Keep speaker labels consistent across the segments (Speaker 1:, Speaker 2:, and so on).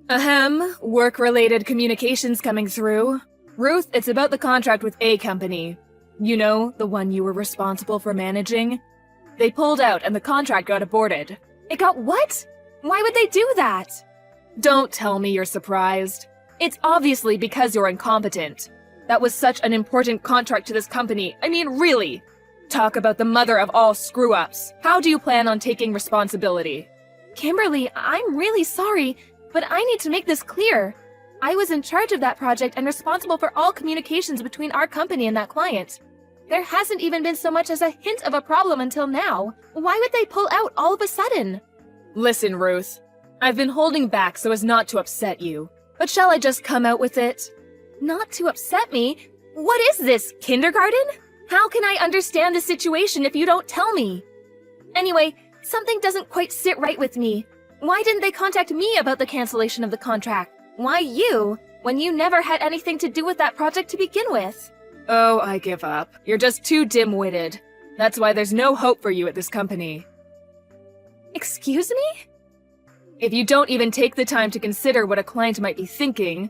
Speaker 1: Ahem, work-related communications coming through. Ruth, it's about the contract with A company. You know, the one you were responsible for managing? They pulled out and the contract got aborted.
Speaker 2: It got what? Why would they do that?
Speaker 1: Don't tell me you're surprised. It's obviously because you're incompetent. That was such an important contract to this company. I mean, really. Talk about the mother of all screw-ups. How do you plan on taking responsibility?
Speaker 2: Kimberly, I'm really sorry, but I need to make this clear. I was in charge of that project and responsible for all communications between our company and that client. There hasn't even been so much as a hint of a problem until now. Why would they pull out all of a sudden?
Speaker 1: Listen, Ruth. I've been holding back so as not to upset you. But shall I just come out with it?
Speaker 2: Not to upset me? What is this, kindergarten? How can I understand the situation if you don't tell me? Anyway, something doesn't quite sit right with me. Why didn't they contact me about the cancellation of the contract? Why you, when you never had anything to do with that project to begin with?
Speaker 1: Oh, I give up. You're just too dim-witted. That's why there's no hope for you at this company.
Speaker 2: Excuse me?
Speaker 1: If you don't even take the time to consider what a client might be thinking,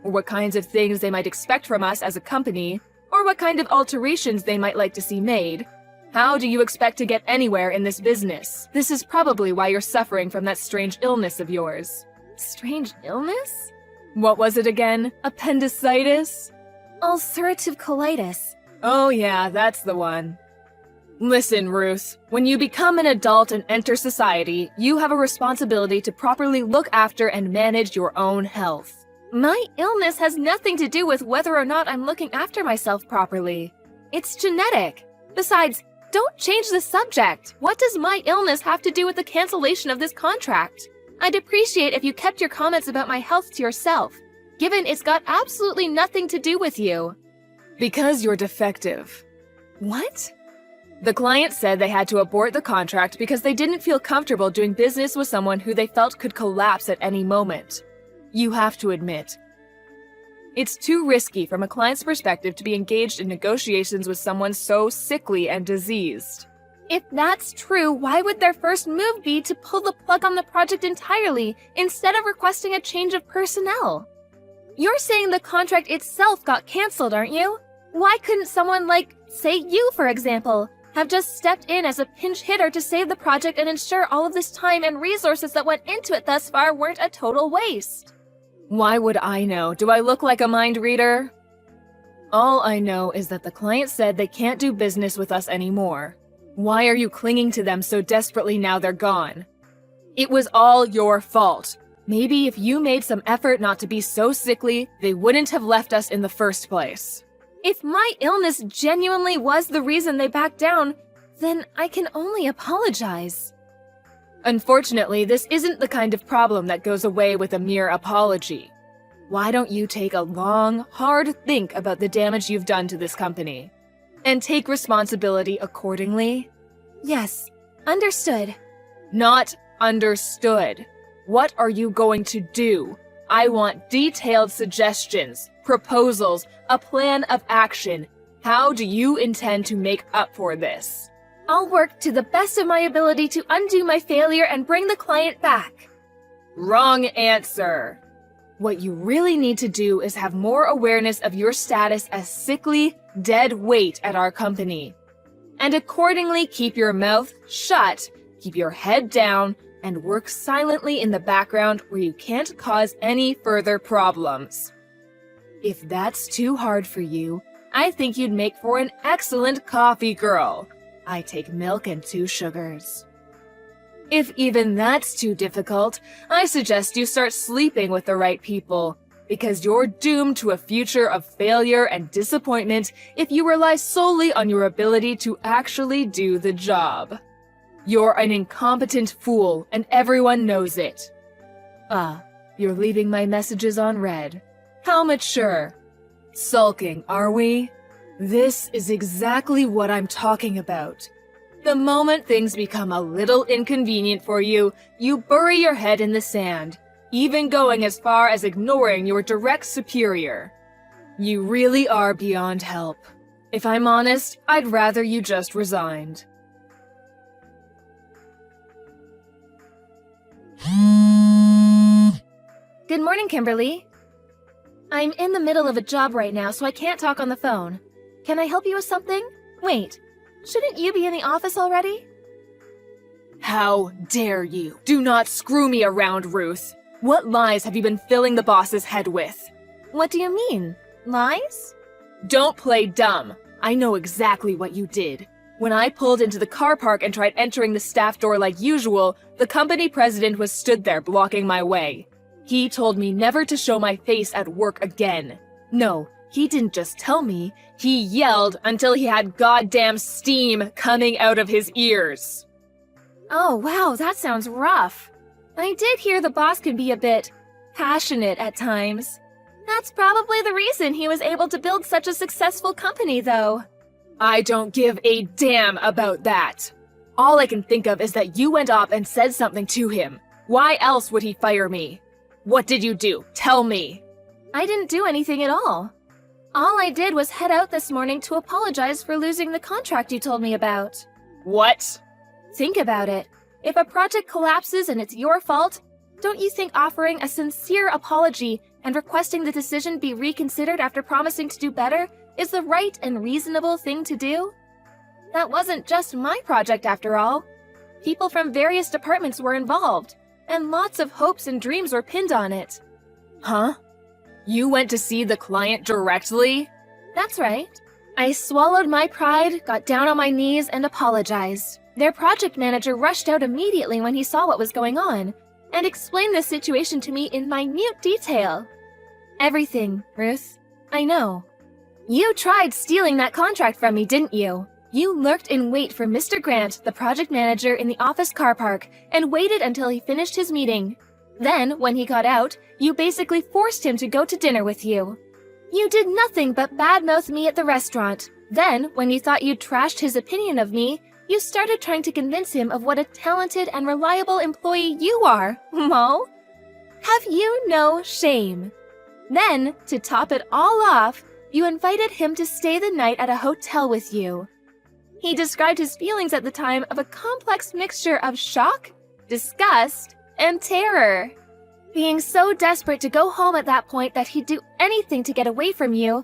Speaker 1: or what kinds of things they might expect from us as a company, or what kind of alterations they might like to see made, how do you expect to get anywhere in this business? This is probably why you're suffering from that strange illness of yours.
Speaker 2: Strange illness?
Speaker 1: What was it again? Appendicitis?
Speaker 2: Ulcerative colitis.
Speaker 1: Oh yeah, that's the one. Listen, Ruth, when you become an adult and enter society, you have a responsibility to properly look after and manage your own health.
Speaker 2: My illness has nothing to do with whether or not I'm looking after myself properly. It's genetic. Besides, don't change the subject. What does my illness have to do with the cancellation of this contract? I'd appreciate if you kept your comments about my health to yourself, given it's got absolutely nothing to do with you.
Speaker 1: Because you're defective.
Speaker 2: What?
Speaker 1: The client said they had to abort the contract because they didn't feel comfortable doing business with someone who they felt could collapse at any moment. You have to admit, it's too risky from a client's perspective to be engaged in negotiations with someone so sickly and diseased.
Speaker 2: If that's true, why would their first move be to pull the plug on the project entirely instead of requesting a change of personnel? You're saying the contract itself got canceled, aren't you? Why couldn't someone like, say you for example, have just stepped in as a pinch hitter to save the project and ensure all of this time and resources that went into it thus far weren't a total waste?
Speaker 1: Why would I know? Do I look like a mind reader? All I know is that the client said they can't do business with us anymore. Why are you clinging to them so desperately now they're gone? It was all your fault. Maybe if you made some effort not to be so sickly, they wouldn't have left us in the first place.
Speaker 2: If my illness genuinely was the reason they backed down, then I can only apologize.
Speaker 1: Unfortunately, this isn't the kind of problem that goes away with a mere apology. Why don't you take a long, hard think about the damage you've done to this company? And take responsibility accordingly?
Speaker 2: Yes, understood.
Speaker 1: Not understood. What are you going to do? I want detailed suggestions, proposals, a plan of action. How do you intend to make up for this?
Speaker 2: I'll work to the best of my ability to undo my failure and bring the client back.
Speaker 1: Wrong answer. What you really need to do is have more awareness of your status as sickly, dead weight at our company. And accordingly keep your mouth shut, keep your head down, and work silently in the background where you can't cause any further problems. If that's too hard for you, I think you'd make for an excellent coffee girl. I take milk and 2 sugars. If even that's too difficult, I suggest you start sleeping with the right people, because you're doomed to a future of failure and disappointment if you rely solely on your ability to actually do the job. You're an incompetent fool, and everyone knows it. Ah, you're leaving my messages on read. How mature. Sulking, are we? This is exactly what I'm talking about. The moment things become a little inconvenient for you, you bury your head in the sand, even going as far as ignoring your direct superior. You really are beyond help. If I'm honest, I'd rather you just resigned.
Speaker 2: morning, Kimberly. I'm in the middle of a job right now, so I can't talk on the phone. Can I help you with something? Wait, shouldn't you be in the office already?
Speaker 1: How dare you? Do not screw me around, Ruth. What lies have you been filling the boss's head with?
Speaker 2: What do you mean? Lies?
Speaker 1: Don't play dumb. I know exactly what you did. When I pulled into the car park and tried entering the staff door like usual, the company president was stood there blocking my way. He told me never to show my face at work again. No, he didn't just tell me, he yelled until he had goddamn steam coming out of his ears.
Speaker 2: Oh, wow, that sounds rough. I did hear the boss can be a bit passionate at times. That's probably the reason he was able to build such a successful company, though.
Speaker 1: I don't give a damn about that. All I can think of is that you went up and said something to him. Why else would he fire me? What did you do? Tell me.
Speaker 2: I didn't do anything at all. All I did was head out this morning to apologize for losing the contract you told me about.
Speaker 1: What?
Speaker 2: Think about it. If a project collapses and it's your fault, don't you think offering a sincere apology and requesting the decision be reconsidered after promising to do better is the right and reasonable thing to do? That wasn't just my project after all. People from various departments were involved, and lots of hopes and dreams were pinned on it.
Speaker 1: Huh? You went to see the client directly?
Speaker 2: That's right. I swallowed my pride, got down on my knees, and apologized. Their project manager rushed out immediately when he saw what was going on, and explained the situation to me in minute detail. Everything, Ruth. I know. You tried stealing that contract from me, didn't you? You lurked in wait for Mr. Grant, the project manager, in the office car park, and waited until he finished his meeting. Then, when he got out, you basically forced him to go to dinner with you. You did nothing but badmouth me at the restaurant. Then, when you thought you'd trashed his opinion of me, you started trying to convince him of what a talented and reliable employee you are, Mo. Have you no shame? Then, to top it all off, you invited him to stay the night at a hotel with you. He described his feelings at the time of a complex mixture of shock, disgust, and terror. Being so desperate to go home at that point that he'd do anything to get away from you,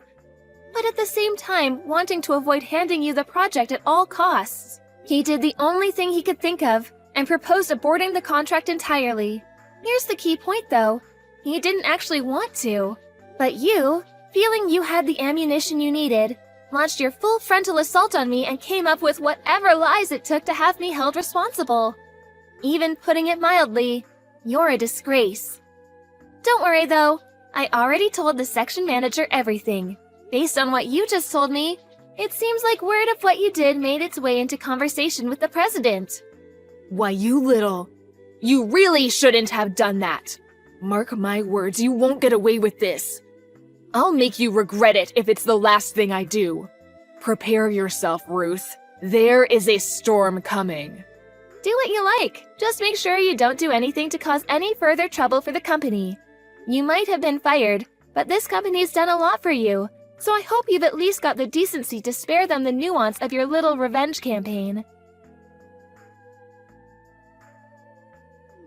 Speaker 2: but at the same time wanting to avoid handing you the project at all costs. He did the only thing he could think of and proposed aborting the contract entirely. Here's the key point though. He didn't actually want to, but you, feeling you had the ammunition you needed, launched your full frontal assault on me and came up with whatever lies it took to have me held responsible. Even putting it mildly, you're a disgrace. Don't worry though, I already told the section manager everything. Based on what you just told me, it seems like word of what you did made its way into conversation with the president.
Speaker 1: Why, you really shouldn't have done that. Mark my words, you won't get away with this. I'll make you regret it if it's the last thing I do. Prepare yourself, Ruth. There is a storm coming.
Speaker 2: Do what you like. Just make sure you don't do anything to cause any further trouble for the company. You might have been fired, but this company's done a lot for you, so I hope you've at least got the decency to spare them the nuance of your little revenge campaign.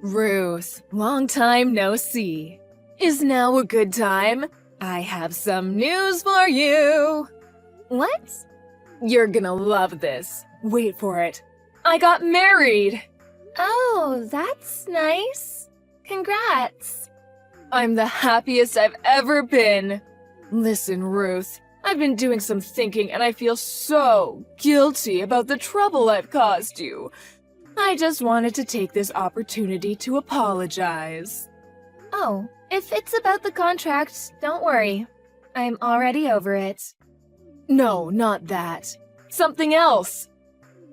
Speaker 1: Ruth, long time no see. Is now a good time? I have some news for you.
Speaker 2: What?
Speaker 1: You're gonna love this. Wait for it. I got married.
Speaker 2: Oh, that's nice. Congrats.
Speaker 1: I'm the happiest I've ever been. Listen, Ruth, I've been doing some thinking and I feel so guilty about the trouble I've caused you. I just wanted to take this opportunity to apologize.
Speaker 2: Oh, if it's about the contract, don't worry. I'm already over it.
Speaker 1: No, not that. Something else.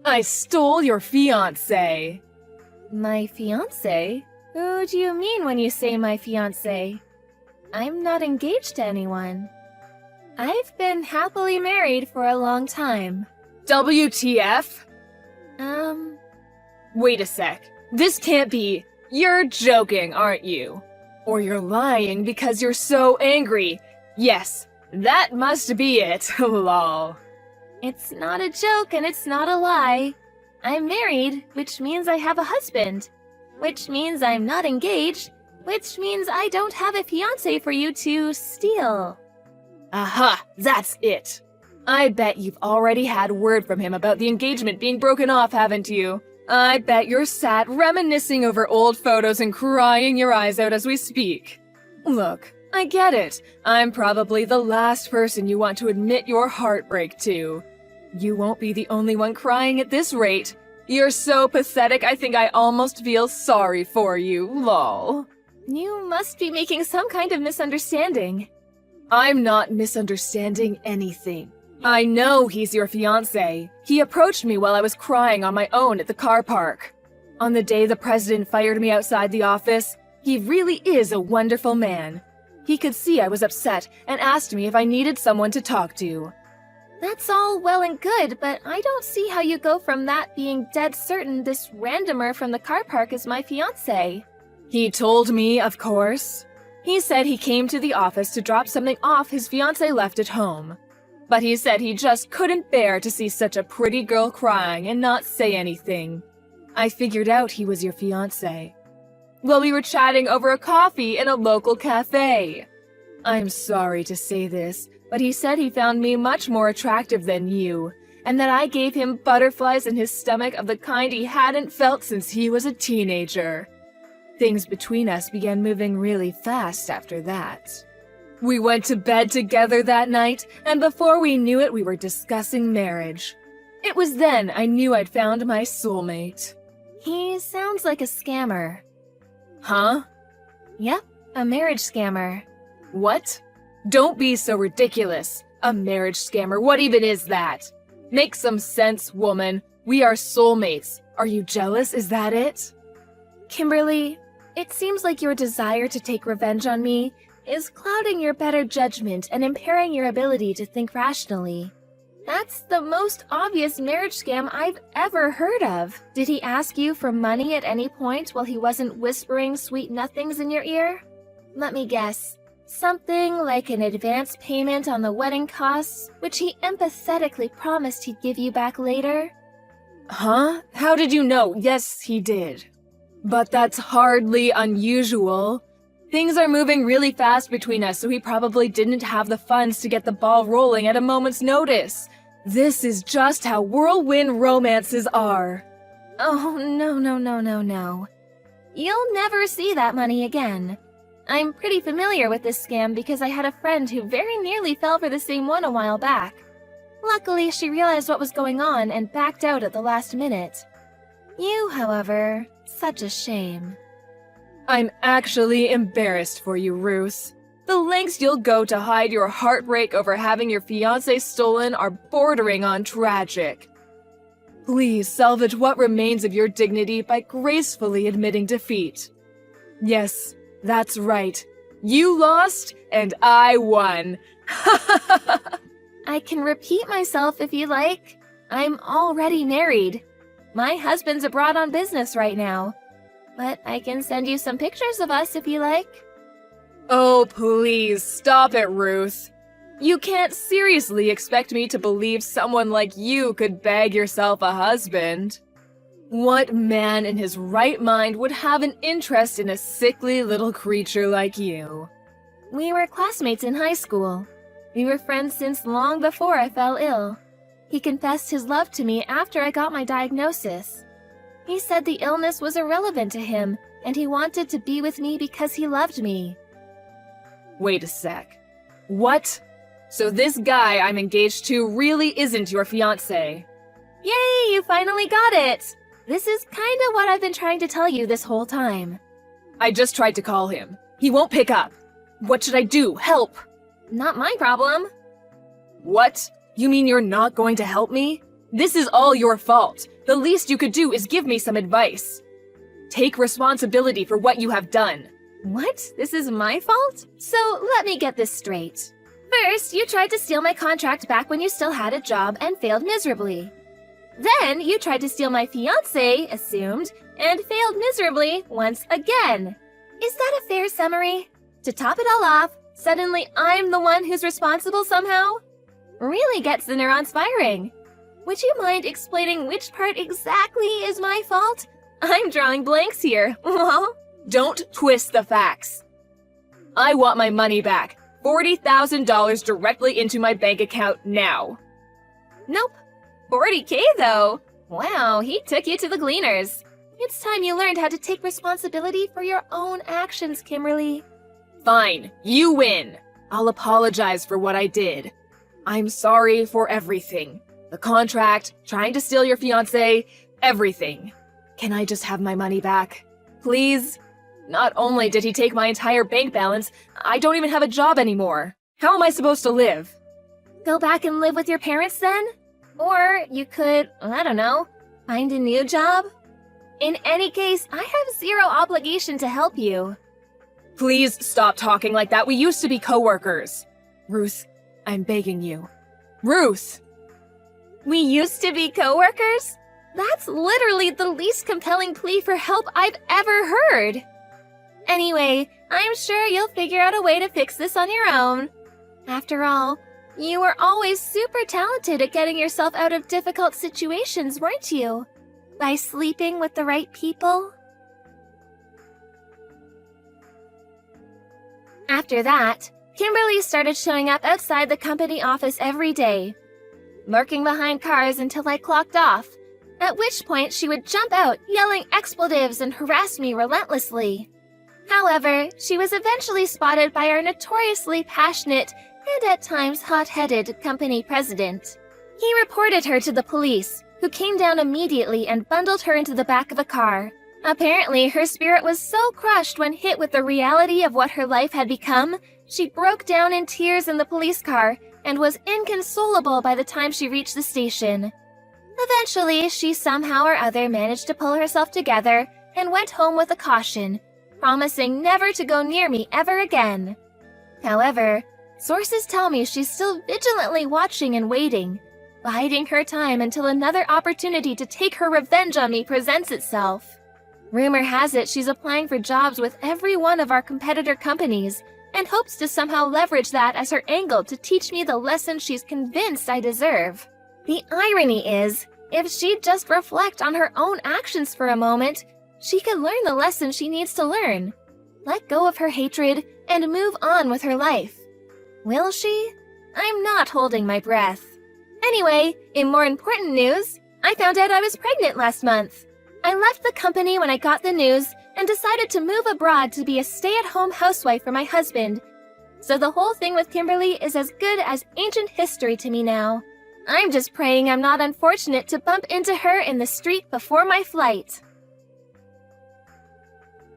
Speaker 1: I stole your fiancé.
Speaker 2: My fiancé? Who do you mean when you say my fiancé? I'm not engaged to anyone. I've been happily married for a long time.
Speaker 1: WTF? Wait a sec. This can't be. You're joking, aren't you? Or you're lying because you're so angry. Yes, that must be it. Lol.
Speaker 2: It's not a joke and it's not a lie. I'm married, which means I have a husband. Which means I'm not engaged, Which means I don't have a fiancé for you to steal.
Speaker 1: Aha, that's it. I bet you've already had word from him about the engagement being broken off, haven't you? I bet you're sat reminiscing over old photos and crying your eyes out as we speak. Look, I get it. I'm probably the last person you want to admit your heartbreak to. You won't be the only one crying at this rate. You're so pathetic, I think I almost feel sorry for you, lol.
Speaker 2: You must be making some kind of misunderstanding.
Speaker 1: I'm not misunderstanding anything. I know he's your fiancé. He approached me while I was crying on my own at the car park. On the day the president fired me outside the office, he really is a wonderful man. He could see I was upset and asked me if I needed someone to talk to.
Speaker 2: That's all well and good, but I don't see how you go from that being dead certain this randomer from the car park is my fiancé.
Speaker 1: He told me, of course. He said he came to the office to drop something off his fiancé left at home. But he said he just couldn't bear to see such a pretty girl crying and not say anything. I figured out he was your fiancé. Well, we were chatting over a coffee in a local cafe. I'm sorry to say this, but he said he found me much more attractive than you, and that I gave him butterflies in his stomach of the kind he hadn't felt since he was a teenager. Things between us began moving really fast after that. We went to bed together that night, and before we knew it, we were discussing marriage. It was then I knew I'd found my soulmate.
Speaker 2: He sounds like a scammer.
Speaker 1: Huh?
Speaker 2: Yep, a marriage scammer.
Speaker 1: What? Don't be so ridiculous. A marriage scammer, what even is that? Make some sense, woman. We are soulmates. Are you jealous, is that it?
Speaker 2: Kimberly, it seems like your desire to take revenge on me is clouding your better judgment and impairing your ability to think rationally. That's the most obvious marriage scam I've ever heard of. Did he ask you for money at any point while he wasn't whispering sweet nothings in your ear? Let me guess. Something like an advance payment on the wedding costs, which he empathetically promised he'd give you back later?
Speaker 1: Huh? How did you know? Yes, he did. But that's hardly unusual. Things are moving really fast between us, so he probably didn't have the funds to get the ball rolling at a moment's notice. This is just how whirlwind romances are.
Speaker 2: Oh, no. You'll never see that money again. I'm pretty familiar with this scam because I had a friend who very nearly fell for the same one a while back. Luckily, she realized what was going on and backed out at the last minute. You, however, such a shame.
Speaker 1: I'm actually embarrassed for you, Ruth. The lengths you'll go to hide your heartbreak over having your fiancé stolen are bordering on tragic. Please salvage what remains of your dignity by gracefully admitting defeat. Yes, that's right. You lost, and I won.
Speaker 2: I can repeat myself if you like. I'm already married. My husband's abroad on business right now. But I can send you some pictures of us if you like.
Speaker 1: Oh, please, stop it, Ruth. You can't seriously expect me to believe someone like you could bag yourself a husband. What man in his right mind would have an interest in a sickly little creature like you?
Speaker 2: We were classmates in high school. We were friends since long before I fell ill. He confessed his love to me after I got my diagnosis. He said the illness was irrelevant to him, and he wanted to be with me because he loved me.
Speaker 1: Wait a sec. What? So this guy I'm engaged to really isn't your fiancé?
Speaker 2: Yay, you finally got it! This is kinda what I've been trying to tell you this whole time.
Speaker 1: I just tried to call him. He won't pick up. What should I do? Help!
Speaker 2: Not my problem.
Speaker 1: What? You mean you're not going to help me? This is all your fault. The least you could do is give me some advice. Take responsibility for what you have done.
Speaker 2: What? This is my fault? So let me get this straight. First, you tried to steal my contract back when you still had a job and failed miserably. Then, you tried to steal my fiancé, assumed, and failed miserably once again. Is that a fair summary? To top it all off, suddenly I'm the one who's responsible somehow? Really gets the neurons firing. Would you mind explaining which part exactly is my fault? I'm drawing blanks here. Well,
Speaker 1: Don't twist the facts. I want my money back. $40,000 directly into my bank account now.
Speaker 2: Nope. 40K though. Wow, he took you to the Gleaners. It's time you learned how to take responsibility for your own actions, Kimberly.
Speaker 1: Fine, you win. I'll apologize for what I did. I'm sorry for everything. The contract, trying to steal your fiancé, everything. Can I just have my money back? Please? Not only did he take my entire bank balance, I don't even have a job anymore. How am I supposed to live?
Speaker 2: Go back and live with your parents then? Or you could, I don't know, find a new job? In any case, I have zero obligation to help you.
Speaker 1: Please stop talking like that. We used to be coworkers. Ruth, I'm begging you. Ruth!
Speaker 2: We used to be coworkers? That's literally the least compelling plea for help I've ever heard. Anyway, I'm sure you'll figure out a way to fix this on your own. After all, you were always super talented at getting yourself out of difficult situations, weren't you? By sleeping with the right people? After that, Kimberly started showing up outside the company office every day, lurking behind cars until I clocked off, at which point she would jump out yelling expletives and harass me relentlessly. However, she was eventually spotted by our notoriously passionate and at times hot-headed company president. He reported her to the police, who came down immediately and bundled her into the back of a car. Apparently, her spirit was so crushed when hit with the reality of what her life had become, she broke down in tears in the police car and was inconsolable by the time she reached the station. Eventually, she somehow or other managed to pull herself together and went home with a caution, promising never to go near me ever again. However, sources tell me she's still vigilantly watching and waiting, biding her time until another opportunity to take her revenge on me presents itself. Rumor has it she's applying for jobs with every one of our competitor companies and hopes to somehow leverage that as her angle to teach me the lesson she's convinced I deserve. The irony is, if she'd just reflect on her own actions for a moment, she could learn the lesson she needs to learn, let go of her hatred, and move on with her life. Will she? I'm not holding my breath. Anyway, in more important news, I found out I was pregnant last month. I left the company when I got the news and decided to move abroad to be a stay-at-home housewife for my husband. So the whole thing with Kimberly is as good as ancient history to me now. I'm just praying I'm not unfortunate to bump into her in the street before my flight.